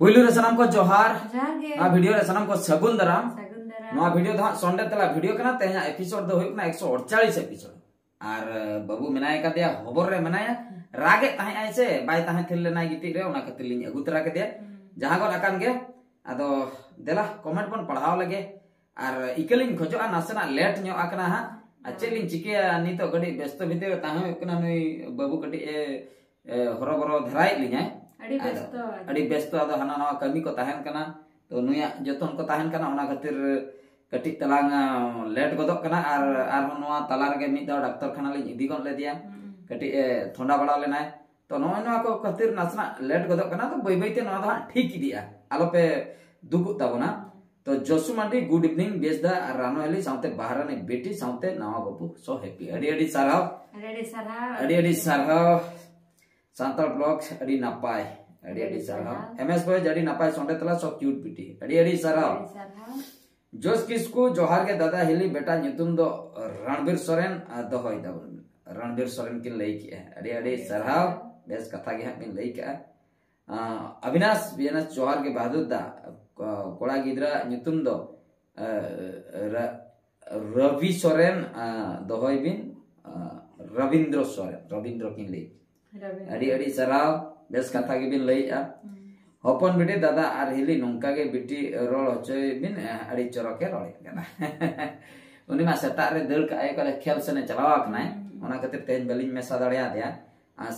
पुइलु रे सनम को जोहार आ वीडियो रे सनम को सगुन दराम नवा वीडियो दा संडे तला वीडियो कना तेया एपिसोड दो हुई 148 एपिसोड आर बाबू मेनाय का दिया खबर रे मेनाया रागे ताहे आइसे बाय ताहे थिल लेना गिटी रे ओना खातिर लिंग अगु तरा के दिया जहां गो अकान गे आदो देला कमेंट बन पढ़ाव लगे आर इकलिंग खोजो आ नासना लेट न्यो आकना हा अचेलिंग चिके नितो गडी व्यस्त भितर ताहे कना नई बाबू कटी हरबरो धराई लिnya अड़ी व्यस्त आदो हाना नवा कमी को ताहेन कना तो नुया जतन को ताहेन कना ओना खातिर कटी तलांग लेट गदक कना आर नवा तला रे मिद दाव डॉक्टर खाना लिंग इदी गन ले दिया कटी थोंडा बड़ा लेना तो नवा नवा को खातिर नासना लेट गदक कना तो बई बईते नवा दा ठीक इदिया आलो पे दुगु ताबना तो जोसु मांडी गुड इवनिंग बेसदा रानो हेली साउते बाहरानी बेटी साउते नवा बाबू सो हैप्पी अड़ी अड़ी साराव सांताल ब्लॉग्स अड़ी नापाय अड़ी साराव एमएस बॉयज अड़ी नापाय सोंडे तला सो क्यूट बेटी अड़ी साराव जोस किसको जोहार के दादा हेली बेटा नितुम दो रणबीर सोरेन दोहय दा रणबीर सोरेन किन लई के अड़ी साराव बेस कथा के बिन लई के अविनाश बियनस जोहार के बहादुर दा कोड़ा गिद्रा नितुम दो रवि सोरेन दोहय बिन रविंद्र किन लई अड़ी सराव बेस कथा के बिन लई हपन बेटी दादा आर हिली नोंका के बेटी रोल होचय बिन अड़ी चरके रोले कना उनी मा सेटा रे दल का ए खेल सने चलावा कनाय ओना खातिर तेज बलिंग मेसा दड़िया दिया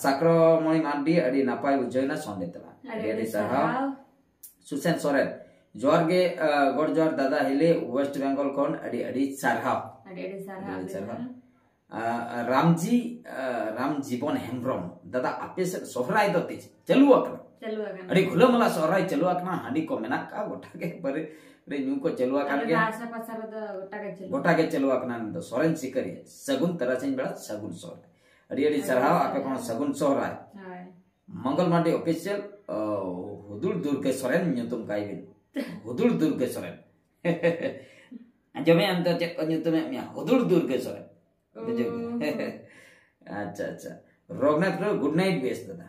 साक्रो मणि मांडी अड़ी नापाय उजयना सोंडे तला अड़ी सराव सुसेन सोरेन जोर के गोड जोर दादा हिली वेस्ट बंगाल कोन अड़ी सारहाव राम जीवन हेम्ब्रम दादा आपे से सोहराय दो तेज चलुआ कना अड़ी खुला मला सोहराय चलुआ कना हांडी को मेना का गोटा के पर रे न्यू को चलुआ कान के आशा पासा द गोटा के चलुआ कना तो सोरेन सिकरी सगुन तरसिन बेड़ा सगुन सोर अड़ी सरहाव आपे कोन सगुन सोहराय मंगल मांडी ऑफिशियल हुदुल दुर्गे सोरेन न्यूतुम काइबिन हुदुल दुर्गे सोरेन जमे हम तो चेक न्यूतुम मिया हुदुल दुर्गे सोरेन अच्छा रोगनाथ रो गुड नाइट बेस दादा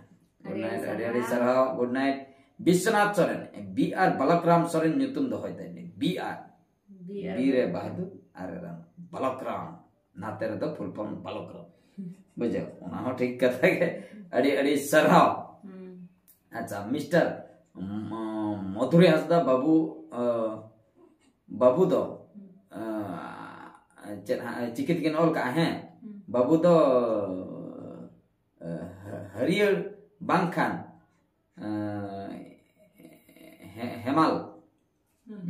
गुड नाइट अड़ी सरहाव good night Vishwanath Soren BR Balkaram Soren न्यूतुम दो होय तने बीआर बीरे बहादुर आरे राम बलकराम नाते रे दो फुल फॉर्म बलकराम बुझे ओना हो ठीक कथा के अड़ी सरहाव अच्छा मिस्टर मधुरी हंसदा बाबू दो चिकित के नॉल का है बाबू तो हरियर बांखान हेमाल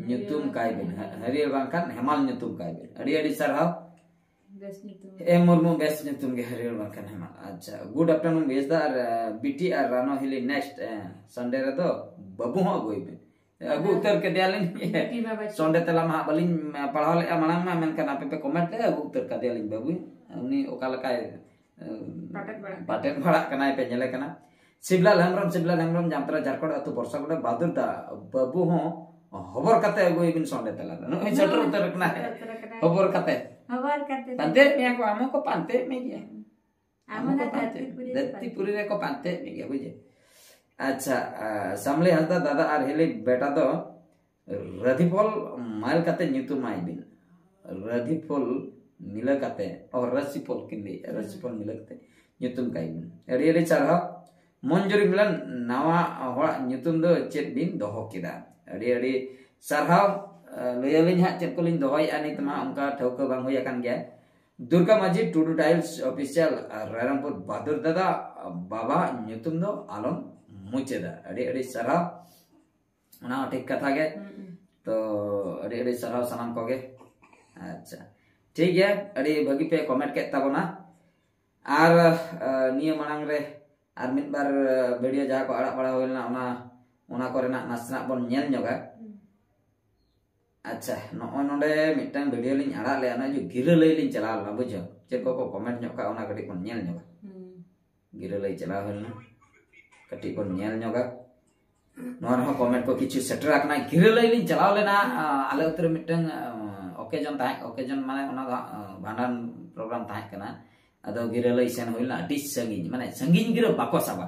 न्यूतुम काइबिन हरियर बांखान हेमाल न्यूतुम काइबिन अड़ी सरहाव ए मुर्मू बेस न्यूतुम के हरियर बांखान हेमाल अच्छा गुड आफ्टरनून बेसदा बीटी और रानो हिली नेक्स्ट संडे रे तो बाबू हो गोइबे अगु उत्तर के दियालिन संडे तला मा बलिन पढ़ाव ले मांग मा मेनका ना पे कमेंट ले अगु उत्तर का दियालिन बाबू उनी ओका लकाय पाटेन भड़ा कनाय पे नेले कना शिवलाल हेम्ब्रम जामतरा झारखंड अतु बरसा गुडे बहादुर दा बाबू हो खबर कते अगु बिन संडे तला नो चटर उत्तर कना खबर कते पांते मिया को आमो को पांते में गया आमो ना धरती पूरी रे को पांते में गया बुझे अच्छा सामले हंसदा दादा आर हेले बेटा दो रधिफल माइल कते न्यूतुम आइबिन रधिफल मिला कते और रसिफल किंदे रसिफल मिला कते न्यूतुम काइबिन अड़ी चरहा मंजूरी मिलन नवा होड़ा न्यूतुम दो चेत बिन दोहो किदा अड़ी सरहाव लयलिन हा चेत कोलिन दोहय आनी तमा उनका ठौका बांग होय अकान गया दुर्गा माझी टूडू टाइल्स ऑफिशियल रायरंगपुर बहादुर दादा बाबा न्यूतुम दो आलम मुचेदा अड़ी सरहाव ना ठीक कथा गे तो अड़ी सरहाव सनाम को गे अच्छा ठीक है अड़ी भगी पे कमेंट के ताबोना आर निया मांग रे आर मिद बार वीडियो जहां को आड़ा पड़ा होइलना ओना कोरेना नासना बन नेल न्योगा अच्छा नो नोडे मिटन वीडियो लिन आड़ा ले ना जो गिरा लई लिन चला ला बुझो चेक को कमेंट न्योका ओना कटी बन नेल न्योगा गिरा लई चला होइलना कटी बन नेल न्योगा नोर हो कमेंट को किछु सेटर रखना गिरा लई लिन चला लेना आले उतर मिटन ओकेजन माने ओना भांडन प्रोग्राम ताहे कना अदो गिरा लई सेन होइलना अति संगिन माने संगिन गिरा बाको साबा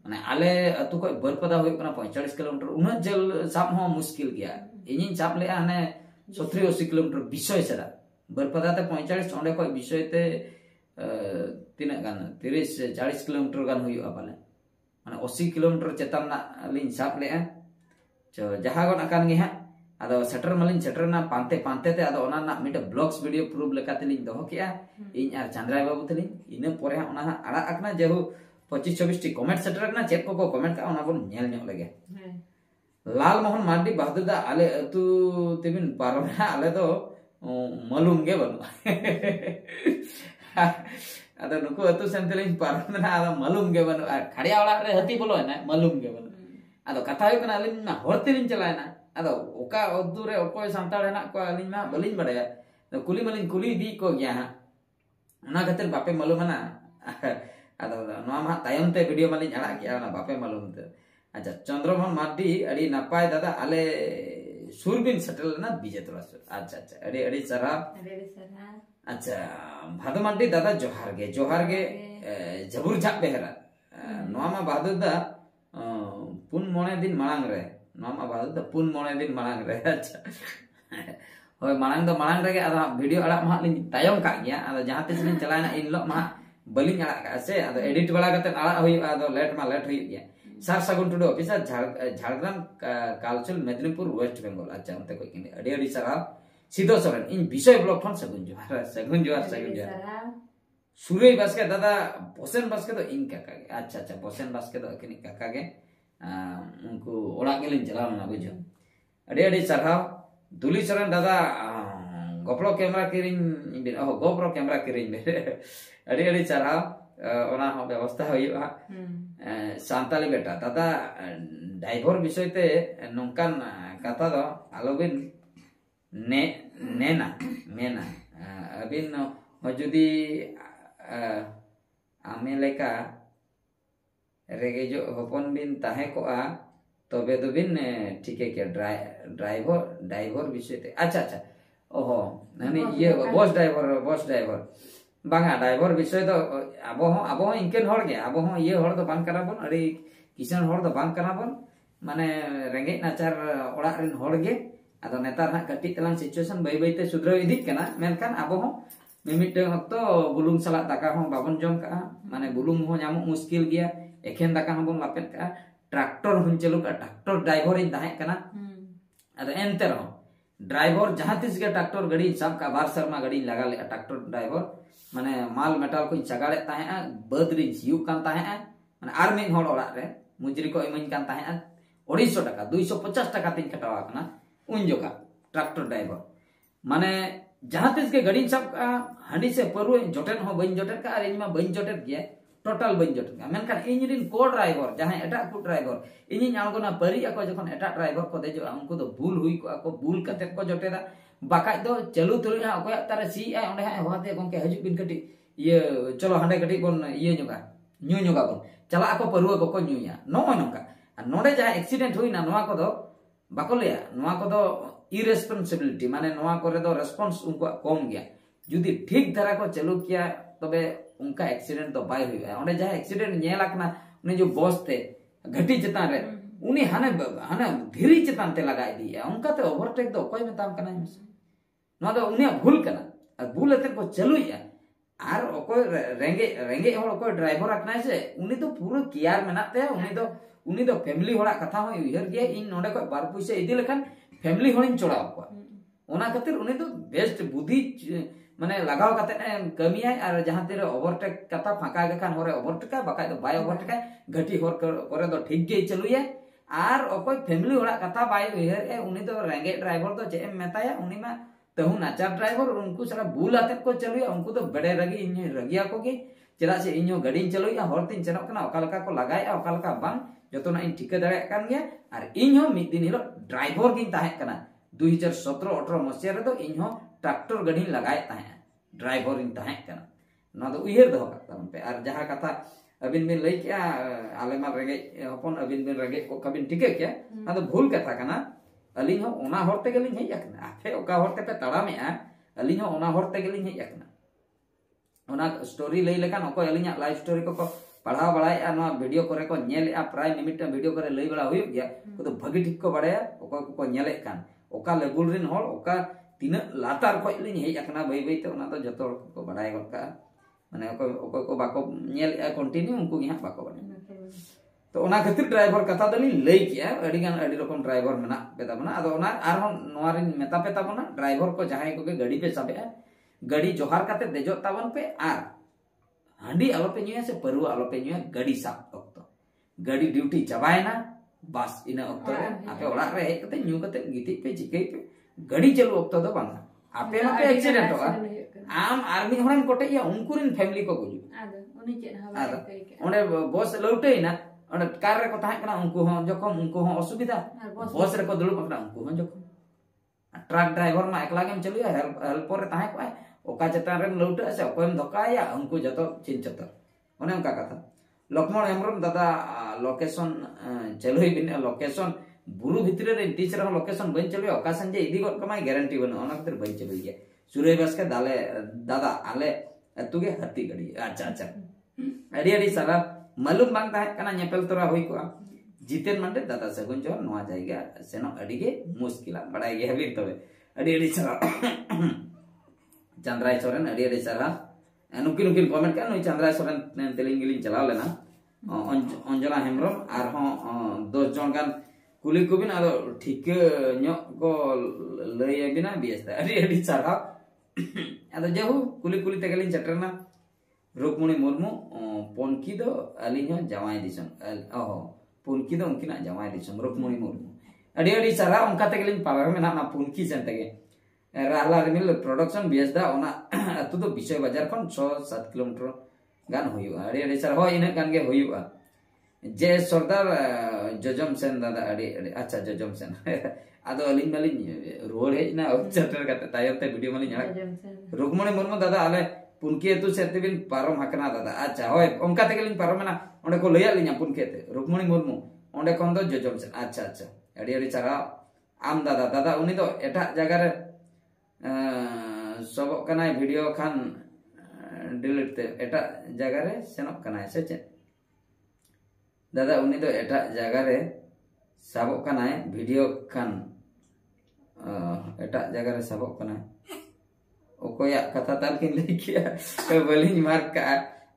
माने आले अतु को बरपदा होय कना 45 किलोमीटर उना जल साब हो मुश्किल गया इनिन चाप ले आने 70-80 किलोमीटर विषय सेरा बरपदा ते 45 ओंडे को विषय ते तीना गान 30-40 किलोमीटर गान होय पाले माने 80 किलोमीटर चेतन ना लिन साब ले जहां गन अकान गे हा अदो सेटर मलिन सेटर ना पांते पांते ते अदो ओना ना मिटे ब्लॉग्स वीडियो प्रूफ लेकाते लिन दोहो किया इन आर चंद्राय बाबू तलिन इने पोरे ओना आड़ा अकना जेहु 25-26 टी कमेंट सेटर ना चेक को कमेंट का ओना बोन नेल ᱧᱚᱜ लगे लाल मोहन मार्डी बहादुर दा आले अतु तेबिन पारना आले दो मालूम गे बनु अदो नुको अतु सेंतलिन पारना आदा मालूम गे बनु खड़िया वाला रे हती बोलो ना मालूम गे बनु अदो कथा हुई कना अलिन ना होरतिलिन चलायना अदो ओका अदु रे ओकोय सांताड़ हेना को अलिन मा बलिन बड़ाया कुली मलिन कुली दी को गया हा ओना खातिर बापे मालूम ना अदो नोआ मा तायम ते वीडियो मलिन आड़ा किया ना बापे मालूम ते अच्छा चंद्रमोहन मार्डी अड़ी नपाय दादा आले सुरबिन सेटल ना बीजेतला अच्छा अच्छा अड़ी अड़ी सरा अच्छा भादु मार्डी दादा जोहार गे जबुर झाप बेहरा नोआ मा बहादुर दा पुन मोने दिन मांग रे नोआ मा बहादुर दा पुन मोने दिन मांग रे अच्छा होय मांग रे आदा वीडियो आड़ा मा लिन तायम का गया आदा जहां तिस लिन चलायना इन लो मा बलिन आड़ा का से आदा एडिट वाला कते आड़ा होय आदा लेट हुई गया सार सगुन टुडो ऑफिसर झारग्राम कालचुल मेदिनीपुर वेस्ट बेंगल अच्छा उनते कोई किने अडी अडी सरा सीधो सोरेन इन विषय ब्लॉग फन सगुन जोहार सुरई बास्के दादा पोसेन बास्के तो इन काका गे अच्छा पोसेन बास्के तो किनि काका गे उनको ओड़ा गेलिन चलाव ना बुझो अडी सरहाव दुली सोरेन दादा गोप्रो कैमरा किरिन अडी सरहाव ओना हो व्यवस्था होइबा सांताली बेटा दादा ड्राइवर विषय ते नोंकान कथा दो आलोबिन नेना अबिन जुदी आमे लेका रेगेजो हपन बिन ताहे कोआ तबे दो बिन ठीक है क्या ड्राइवर विषय ते अच्छा ओहो नानी ये बस ड्राइवर बांगा ड्राइवर विषय तो अब इनकेन हर गे अब ये हर दो बांग करा बन अड़ी किसान हर दो बांग करा बन माने रेंगे नाचार ओड़ा रिन हर गे अदो नेतार ना कटी तलांग सिचुएशन बाई बाई ते सुधराव इदिक कना मेनखान अब मिमिटे तो बुलुंग सला दाका हो बाबन जम का माने बुलुंग हो नामो मुश्किल गया एखेन दाका हो बन लापेट का ट्रैक्टर हुन चलु का ट्रैक्टर ड्राइवर इन ताहे कना अदो एंते रहो ड्राइवर जहां तिस के ट्रैक्टर गाड़ी सब का बार शर्मा गाड़ी लगा ले ट्रैक्टर ड्राइवर माने माल मेटाल को चगाड़े ताहे बद रिन सियु कान ताहे माने आर मिन होड़ ओड़ा रे मुजरी को इमन कान ताहे 250 टाका 250 टाका तीन कटावा कना उन जोका ट्रैक्टर ड्राइवर माने जहां तिस के गाड़ी सब हांडी से परु जोटेन हो बइन जोटेन का अरे इमा बइन जोटेन गया टोटल बइन जोटेन का मेनखान इन रिन को ड्राइवर जहां एटा को ड्राइवर इनि आलगोना परी ako जखन एटा ड्राइवर को देजो उनको तो भूल हुई को ako भूल कते को जोटेदा बाकाय दो चलू तुलु हा ओया तारे सी आय ओंडे हा होते गोंके हजु बिन कटी ये चलो हांडे कटी बोन ये न्यूगा बोन चला ako परु को न्यूया नो नोका नोडे जहां एक्सीडेंट हुई ना नोआ को दो बाको लिया नोआ को दो इरेस्पॉन्सिबिलिटी माने नोआ करे दो रेस्पॉन्स उनको कम गया जुदी ठीक धरा को चलू किया तबे उनका एक्सीडेंट तो बाय हुई ओंडे जहां एक्सीडेंट नेलाकना उनी जो बॉस थे घटी चेतान रे उनी हाने धीरी चेतान ते लगा दिया उनका तो ओवरटेक दो कोई मेताम कना नो दो उनी भूल कना और भूल अते को चलुया आर ओकोय रेंगे होड़ ओकोय ड्राइवर रखना से उनी तो पूरा केयर मेनाते उनी दो फैमिली होड़ा कथा हो उहर गया इन नोडे को बार पैसा इदी लेखन फैमिली होड़िन चोड़ाव को ओना खातिर उनी तो बेस्ट बुद्धि माने लगाव कते कमिया और जहां तेरे ओवरटेक कथा फाका गखान होरे ओवरटेक बाकाय दो बाय ओवरटेक घटी होर करे दो ठीक गे चलुया आर ओकोय फैमिली होड़ा कथा बाय उहर ए उनी तो रेंगे ड्राइवर तो जे मेताया उनी मा तहु नाचार ड्राइवर उनको सारा भूल आते को चलुया उनको तो बड़े रगी इन रगिया को के चला से इनो गाड़ी चलुया होर तीन चनक कना ओकालका को लगाया ओकालका बांग जतो ना इन ठिका दाड़े कान गया और इनो मिद दिन हिलो ड्राइवर गिन ताहे कना 2017-18 मसिया रे तो इनो ट्रैक्टर गाड़ी लगाए ताहे ड्राइवर इन ताहे कना ना तो उहर दो का पे और जहां कथा अबिन बिन लई क्या आले मा रेगे हपन अबिन बिन रेगे को कबिन ठिके क्या ना तो भूल कथा कना अलिन हो ओना होरते गेलिन हेय आकना आफे ओका होरते पे तड़ामे अलिन हो ओना होरते गेलिन हेय आकना ओना स्टोरी लई लेकान ओको अलिन लाइव स्टोरी को पढ़ाव बड़ा ना वीडियो करे को नेल प्राय मिमिट वीडियो करे लई बड़ा हुई गया तो भागी ठीक को बड़ा ओका को नेले कान ओका लेवल रिन हॉल ओका तीन लातार को लिन हेज अकना बई बई ते ओना तो जतो को बड़ाय गका माने ओको को बाको नेल कंटिन्यू उनको यहाँ बाको बड़े तो ओना खातिर ड्राइवर कथा दली लई किया अडी गान अडी रकम ड्राइवर मेना पेता बना अदो ओना आरो नोवारिन मेता पेता बना ड्राइवर को जहां को गाड़ी पे साबे गाड़ी जोहार काते देजो तावन पे आर हांडी आलो पे न्यूया से परुआ आलो पे न्यूया गाड़ी साब ओक्तो गाड़ी ड्यूटी चबायना बस इना ओक्तो रे आपे ओड़ा रे हेज कते न्यू कते गिति पे चिकई पे गाड़ी चलू ओक्तो दो बांगा आपे ना पे एक्सीडेंट होगा आम आर्मी हरन कोटे या उनकुरिन फैमिली को गुजु आदो उनी चेन हवा कई के ओने बॉस लौटेना और कार रे को ताहे कना उनको हो जखम उनको हो असुविधा बॉस रे को दुलुब कना उनको हो जखम ट्रक ड्राइवर मा एकला गेम चलुया हेल्पर रे ताहे को ओका चेतान रे लौटे से कोयम धकाया उनको जतो चिंचत ओने उनका कथा लक्ष्मण हेमरम दादा लोकेशन चलुई बिन लोकेशन बुरु भितरे रे टीचर हो लोकेशन बन चलुया ओका संजे इदी गट कमाय गारंटी बन ओना खातिर बन चलुया सुरई बस के दाले दादा आले तुगे हत्ती गड़ी अच्छा अच्छा अड़ी अड़ी सारा मालूम बांग ताहे कना नेपेल तोरा होई को जितेन मंडे दादा सगुन जो नवा जायगा सेनो अडिगे मुश्किला बड़ाई गे हबी तबे अडी अडी सारा चंद्राय सोरेन अडी अडी सारा नुकिन नुकिन कमेंट का नुई चंद्राय सोरेन तेलिंगिलिन चलाव लेना अंजना हेमरम आर हो 10 जन गान कुली कुबिन आदो ठीक न्यो को लय बिना बियस्ता अडी अडी सारा आदो जेहु कुली कुली तेगलिन चटरना रुक्मणी मुर्मू पोनकी दो अलिनो जवाई दिसम ओहो पुनकी दो उनकी ना जवाई दिसम रुक्मणी मुर्मू अडी अडी सारा उनका तेगलिन पावर में ना पुनकी सेन तेगे राला रिमिल प्रोडक्शन बियसदा ओना अतु तो विषय बाजार खन 6-7 किलोमीटर गान होयुआ अडी अडी सारा हो इना गान गे होयुआ जे सरदार जजम सेन दादा अडी अडी अच्छा जजम सेन आदो अलिन मलिन रोड है ना चटर का तायते वीडियो मलिन रुक्मणी मुर्मू दादा आले पुनके तु सेतेबिन पारम हकना दादा अच्छा होय ओंका तेगलिन पारम ना ओंडे को लया लिया पुनके ते रुक्मणी मुर्मू ओंडे कोन दो जजम से अच्छा अच्छा अडी अडी चारा आम दादा दादा उनी दो एटा जगह रे सब कनाय वीडियो खान डिलीट ते एटा जगह रे सेनो कनाय से चे दादा उनी दो एटा जगह रे सबो कनाय वीडियो खान एटा जगह रे सबो कनाय ओकोया कथा तार किन लई किया बलिन मार का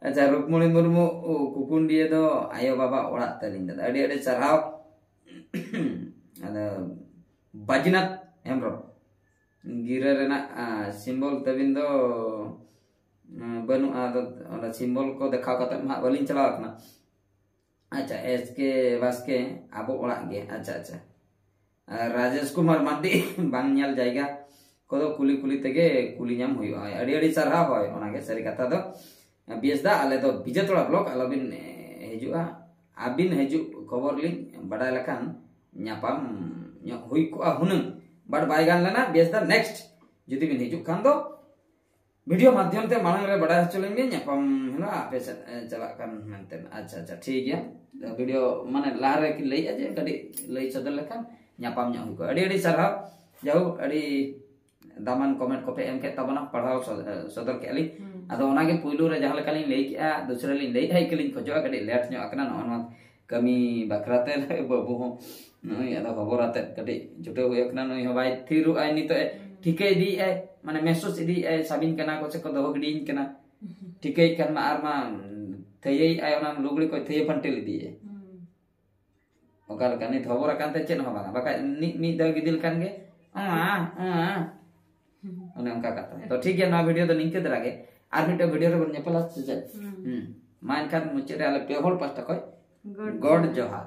अच्छा रुक्मणी मुर्मू कुकुंडिये दो आयो बाबा ओड़ा तलिन दादा अडी अडी चराव अदा बाजनाथ हेमरो गिरा रेना सिंबल तबिन दो बनु आदो ओला सिंबल को देखा कत मा बलिन चलाव कना अच्छा एसके वास्के आबो ओड़ा गे अच्छा अच्छा राजेश कुमार माडी बांग न्याल जायगा कोदो कुली कुली तेगे कुली नाम हुई अड़ी अड़ी सारा होय ओनागे सरी कथा दो बियसदा आले दो बिजेतोड़ा ब्लॉक आलोबिन हेजुआ आबिन हेजु खबर लिन बडाय लखान न्यापाम न्य हुई को हुनंग बड बाय गान लेना बियसदा नेक्स्ट जुदी बिन हेजु खान दो वीडियो माध्यम ते मानंग रे बडाय चलेंगे न्यापाम हना आपे चला कान मेंटेन अच्छा अच्छा ठीक है वीडियो माने लारे की लई अजे कडी लई सदर लखान न्यापाम न्य हुई को अड़ी अड़ी सारा जाऊ अड़ी दामान कमेंट को पे एम के तबना पढ़ाओ सदर के अली अदो ओनागे पुइलु रे जहां लकालिन लई किया दूसरा लिन लई हाई कलिन खोजवा कडी लेट न्यो अकना नोन कमी बकराते बाबू हो नई अदो खबर आते कडी जुटे हुई अकना नई हो भाई थिरु आई नि तो ठीके दी आई माने मेसेज दी आई साबिन कना को से को दो गडीन कना ठीके कन मा आर मा थई आई ओना लुगड़ी को थई फंटेल दी ओका लकानि खबर कानते चेन हो बाका नि द गिदिल कान गे ओने उनका कथा तो ठीक है ना वीडियो तो निंके दरागे आर मिटे वीडियो रे बन नेपला से मान खान मुचे रे आले पे होल पास्ता कोई गॉड जोहार।